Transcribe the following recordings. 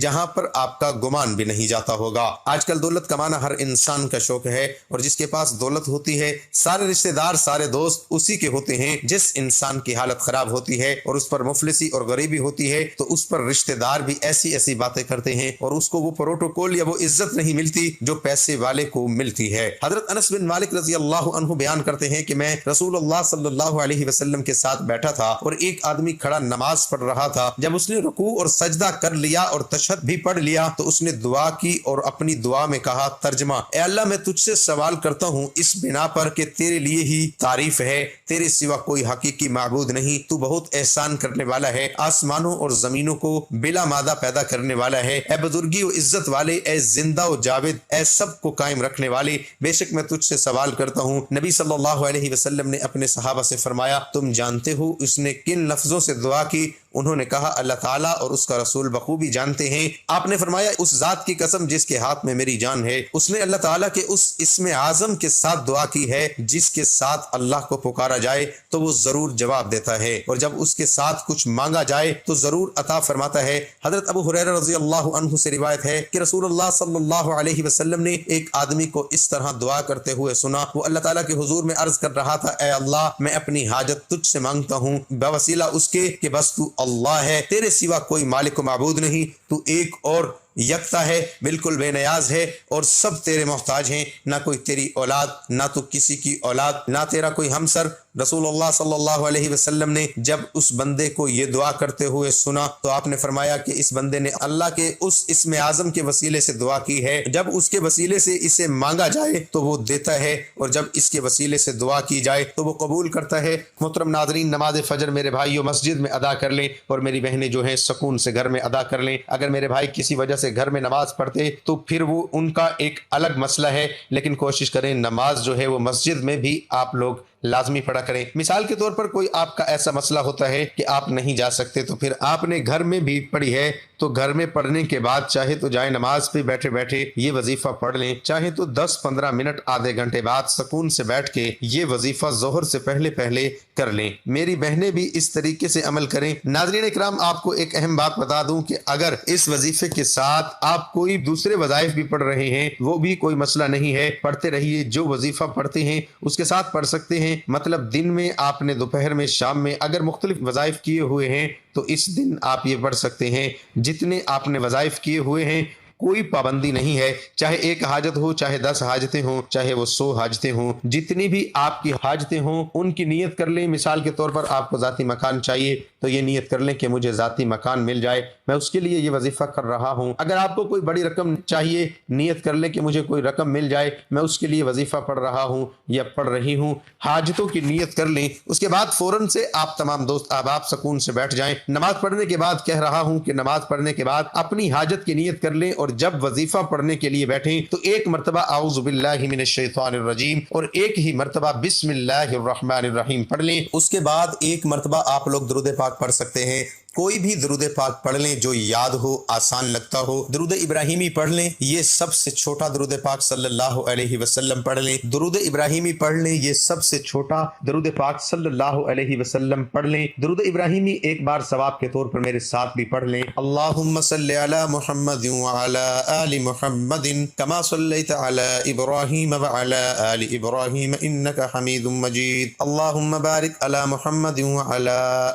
جہاں پر آپ کا گمان بھی نہیں جاتا ہوگا۔ آج کل دولت کمانا ہر انسان کا شوق ہے، اور جس کے پاس دولت ہوتی ہے سارے رشتہ دار سارے دوست اسی کے ہوتے ہیں۔ جس انسان کی حالت خراب ہوتی ہے اور اس پر مفلسی اور غریبی ہوتی ہے تو اس پر رشتہ دار بھی ایسی ایسی باتیں کرتے ہیں اور اس کو وہ پروٹوکول یا وہ عزت نہیں ملتی جو پیسے والے کو ملتی ہے۔ حضرت انس بن مالک رضی اللہ عنہ بیان کرتے ہیں کہ میں رسول اللہ صلی اللہ علیہ وسلم کے ساتھ بیٹھا تھا اور ایک آدمی کھڑا نماز پڑھ رہا تھا۔ جب اس نے رکوع اور سجدہ کر لیا اور تشہد بھی پڑھ لیا تو اس نے دعا کی اور اپنی دعا میں کہا، ترجمہ: اے اللہ میں تجھ سے سوال کرتا ہوں اس بنا پر کہ تیرے لیے ہی تعریف ہے، تیرے سوا کوئی حقیقی معبود نہیں، تو بہت احسان کرنے والا ہے، آسمانوں اور زمینوں کو بلا مادہ پیدا کرنے والا ہے، اے بزرگی و عزت والے، اے زندہ و جاوید، اے سب کو قائم رکھنے والے، بے شک میں تجھ سے سوال کرتا ہوں۔ نبی صلی اللہ علیہ وسلم نے اپنے صحابہ سے فرمایا، تم جانتے ہو اس نے کن لفظوں سے دعا کی؟ انہوں نے کہا، اللہ تعالیٰ اور اس کا رسول بخوبی جانتے ہیں۔ آپ نے فرمایا، اس ذات کی قسم جس کے ہاتھ میں میری جان ہے، اس نے اللہ تعالیٰ کے اس اسم اعظم کے ساتھ دعا کی ہے جس کے ساتھ اللہ کو پکارا جائے تو وہ ضرور جواب دیتا ہے، اور جب اس کے ساتھ کچھ مانگا جائے تو ضرور عطا فرماتا ہے۔ حضرت ابو ہریرہ رضی اللہ عنہ سے روایت ہے کہ رسول اللہ صلی اللہ علیہ وسلم نے ایک آدمی کو اس طرح دعا کرتے ہوئے سنا۔ وہ اللہ تعالیٰ کے حضور میں عرض کر رہا تھا، اے اللہ میں اپنی حاجت تجھ سے مانگتا ہوں بوسیلہ اس کے کہ بس تو اللہ ہے، تیرے سوا کوئی مالک و معبود نہیں، تو ایک اور یکتا ہے، بالکل بے نیاز ہے اور سب تیرے محتاج ہیں، نہ کوئی تیری اولاد، نہ تو کسی کی اولاد، نہ تیرا کوئی ہمسر۔ رسول اللہ صلی اللہ علیہ وسلم نے جب اس بندے کو یہ دعا کرتے ہوئے سنا تو آپ نے فرمایا کہ اس بندے نے اللہ کے اس اسم اعظم کے وسیلے سے دعا کی ہے، جب اس کے وسیلے سے اسے مانگا جائے تو وہ دیتا ہے، اور جب اس کے وسیلے سے دعا کی جائے تو وہ قبول کرتا ہے۔ محترم ناظرین، نماز فجر میرے بھائیوں مسجد میں ادا کر لیں، اور میری بہنیں جو ہیں سکون سے گھر میں ادا کر لیں۔ اگر میرے بھائی کسی وجہ سے گھر میں نماز پڑھتے تو پھر وہ ان کا ایک الگ مسئلہ ہے، لیکن کوشش کریں نماز جو ہے وہ مسجد میں بھی آپ لوگ لازمی پڑھا کریں۔ مثال کے طور پر کوئی آپ کا ایسا مسئلہ ہوتا ہے کہ آپ نہیں جا سکتے تو پھر آپ نے گھر میں بھی پڑھی ہے تو گھر میں پڑھنے کے بعد چاہے تو جائے نماز پہ بیٹھے بیٹھے یہ وظیفہ پڑھ لیں، چاہے تو 10-15 منٹ آدھے گھنٹے بعد سکون سے بیٹھ کے یہ وظیفہ ظہر سے پہلے پہلے کر لیں۔ میری بہنیں بھی اس طریقے سے عمل کریں۔ ناظرین اکرام، آپ کو ایک اہم بات بتا دوں کہ اگر اس وظیفے کے ساتھ آپ کوئی دوسرے وظائف بھی پڑھ رہے ہیں وہ بھی کوئی مسئلہ نہیں ہے، پڑھتے رہیے، جو وظیفہ پڑھتے ہیں اس کے ساتھ پڑھ سکتے ہیں۔ مطلب دن میں آپ نے، دوپہر میں، شام میں اگر مختلف وظائف کیے ہوئے ہیں تو اس دن آپ یہ پڑھ سکتے ہیں۔ جتنے آپ نے وظائف کیے ہوئے ہیں کوئی پابندی نہیں ہے، چاہے ایک حاجت ہو، چاہے 10 حاجتیں ہوں، چاہے وہ 100 حاجتیں ہوں، جتنی بھی آپ کی حاجتیں ہوں ان کی نیت کر لیں۔ مثال کے طور پر آپ کو ذاتی مکان چاہیے تو یہ نیت کر لیں کہ مجھے ذاتی مکان مل جائے، میں اس کے لیے یہ وظیفہ کر رہا ہوں۔ اگر آپ کو کوئی بڑی رقم چاہیے، نیت کر لیں کہ مجھے کوئی رقم مل جائے، میں اس کے لیے وظیفہ پڑھ رہا ہوں یا پڑھ رہی ہوں۔ حاجتوں کی نیت کر لیں، اس کے بعد فوراً سے آپ تمام دوست احباب سکون سے بیٹھ جائیں۔ نماز پڑھنے کے بعد کہہ رہا ہوں کہ نماز پڑھنے کے بعد اپنی حاجت کی نیت کر لیں، اور جب وظیفہ پڑھنے کے لیے بیٹھیں تو ایک مرتبہ اعوذ باللہ من الشیطان الرجیم اور ایک ہی مرتبہ بسم اللہ الرحمن الرحیم پڑھ لیں۔ اس کے بعد ایک مرتبہ آپ لوگ درود پاک پڑھ سکتے ہیں، کوئی بھی درود پاک پڑھ لیں جو یاد ہو، آسان لگتا ہو۔ درود ابراہیمی پڑھ لیں، یہ سب سے چھوٹا درود پاک صلی اللہ علیہ وسلم پڑھ لیں۔ درود ابراہیمی پڑھ لیں، یہ سب سے چھوٹا درود پاک صلی اللہ علیہ وسلم پڑھ لیں۔ درود ابراہیمی ایک بار ثواب کے طور پر میرے ساتھ بھی پڑھ لیں۔ اللہم صلی علی محمد وعلی آل محمد کما صلیت علی ابراہیم وعلی آل ابراہیم انک حمید مجید۔ اللہم بارک علی محمد وعلی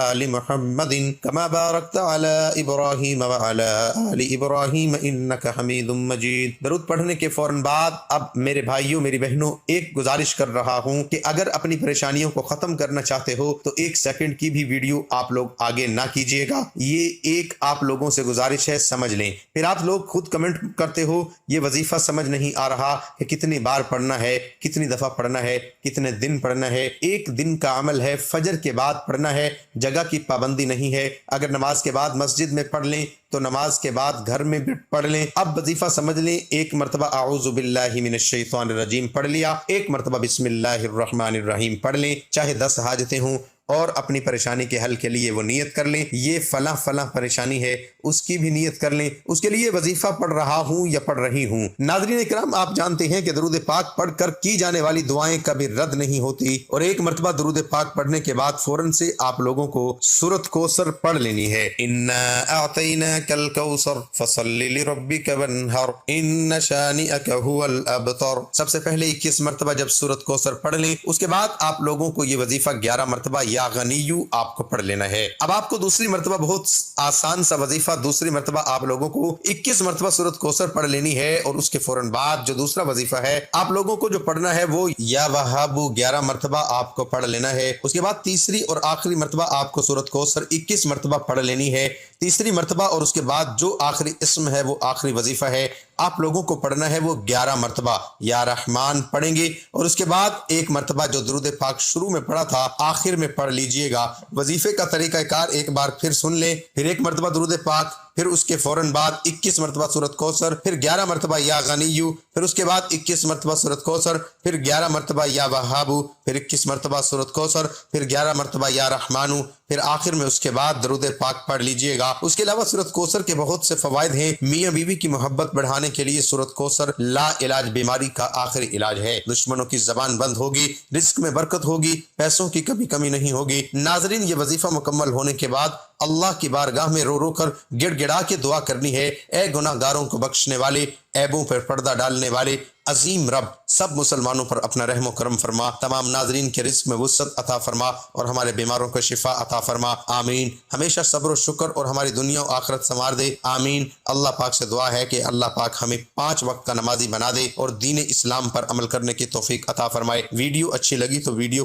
آل محمد کما بارکت علی ابراہیم وعلی آل ابراہیم انک حمید مجید۔ درود پڑھنے کے فوراً بعد اب میرے بھائیوں، میری بہنوں، ایک گزارش کر رہا ہوں کہ اگر اپنی پریشانیوں کو ختم کرنا چاہتے ہو تو 1 سیکنڈ کی بھی ویڈیو آپ لوگ آگے نہ کیجیے گا، یہ ایک آپ لوگوں سے گزارش ہے، سمجھ لیں۔ پھر آپ لوگ خود کمنٹ کرتے ہو یہ وظیفہ سمجھ نہیں آ رہا کہ کتنی بار پڑھنا ہے، کتنی دفعہ پڑھنا ہے، کتنے دن پڑھنا ہے۔ ایک دن کا عمل ہے، فجر کے بعد پڑھنا ہے، جگہ کی پابندی نہیں ہے۔ اگر نماز کے بعد مسجد میں پڑھ لیں تو نماز کے بعد گھر میں بھی پڑھ لیں۔ اب وظیفہ سمجھ لیں، ایک مرتبہ اعوذ باللہ من الشیطان الرجیم پڑھ لیا، ایک مرتبہ بسم اللہ الرحمن الرحیم پڑھ لیں، چاہے 10 حاجتیں ہوں، اور اپنی پریشانی کے حل کے لیے وہ نیت کر لیں، یہ فلاں فلاں پریشانی ہے اس کی بھی نیت کر لیں، اس کے لیے وظیفہ پڑھ رہا ہوں یا پڑھ رہی ہوں۔ ناظرین کرام، آپ جانتے ہیں کہ درود پاک پڑھ کر کی جانے والی دعائیں کبھی رد نہیں ہوتی، اور ایک مرتبہ درود پاک پڑھنے کے بعد فوراً سے آپ لوگوں کو سورۃ کوثر پڑھ لینی ہے۔ انا اعطیناک الکوثر فصل لربک وانحر ان شانئک هو الابتر۔ سب سے پہلے 21 مرتبہ جب سورۃ کوثر پڑھ لیں، اس کے بعد آپ لوگوں کو یہ وظیفہ 11 مرتبہ یا غنیو آپ کو پڑھ لینا ہے۔ اب آپ کو دوسری مرتبہ بہت آسان سا وظیفہ، دوسری مرتبہ آپ لوگوں کو 21 مرتبہ سورۃ کوثر پڑھ لینی ہے، اور اس کے فوراً بعد جو دوسرا وظیفہ ہے آپ لوگوں کو جو پڑھنا ہے وہ یا وہاب 11 مرتبہ آپ کو پڑھ لینا ہے۔ اس کے بعد تیسری اور آخری مرتبہ آپ کو سورۃ کوثر 21 مرتبہ پڑھ لینی ہے، تیسری مرتبہ، اور اس کے بعد جو آخری اسم ہے وہ آخری وظیفہ ہے آپ لوگوں کو پڑھنا ہے وہ 11 مرتبہ یا رحمان پڑھیں گے، اور اس کے بعد ایک مرتبہ جو درود پاک شروع میں پڑھا تھا آخر میں پڑھ لیجئے گا۔ وظیفے کا طریقہ کار ایک بار پھر سن لیں، پھر ایک مرتبہ درود پاک، پھر اس کے فوراً بعد 21 مرتبہ سورۃ کوثر، پھر 11 مرتبہ یا غنیو، پھر اس کے بعد 21 مرتبہ سورۃ کوثر، پھر 11 مرتبہ یا وہابو، پھر 21 مرتبہ سورۃ کوثر، پھر 11 مرتبہ یا رحمانو، پھر آخر میں اس کے بعد درود پاک پڑھ لیجئے گا۔ اس کے علاوہ سورۃ کوثر کے بہت سے فوائد ہیں۔ میاں بیوی کی محبت بڑھانے کے لیے سورۃ کوثر لا علاج بیماری کا آخری علاج ہے۔ دشمنوں کی زبان بند ہوگی، رزق میں برکت ہوگی، پیسوں کی کبھی کمی نہیں ہوگی۔ ناظرین، یہ وظیفہ مکمل ہونے کے بعد اللہ کی بارگاہ میں رو رو کر گڑ گڑا کے دعا کرنی ہے، اے گناہ گاروں کو بخشنے والے، عیبوں پر پردہ ڈالنے والے عظیم رب، سب مسلمانوں پر اپنا رحم و کرم فرما، تمام ناظرین کے رزق میں وسعت عطا فرما، اور ہمارے بیماروں کو شفا عطا فرما، آمین۔ ہمیشہ صبر و شکر اور ہماری دنیا و آخرت سنوار دے، آمین۔ اللہ پاک سے دعا ہے کہ اللہ پاک ہمیں 5 وقت کا نمازی بنا دے اور دین اسلام پر عمل کرنے کی توفیق عطا فرمائے۔ ویڈیو اچھی لگی تو ویڈیو کو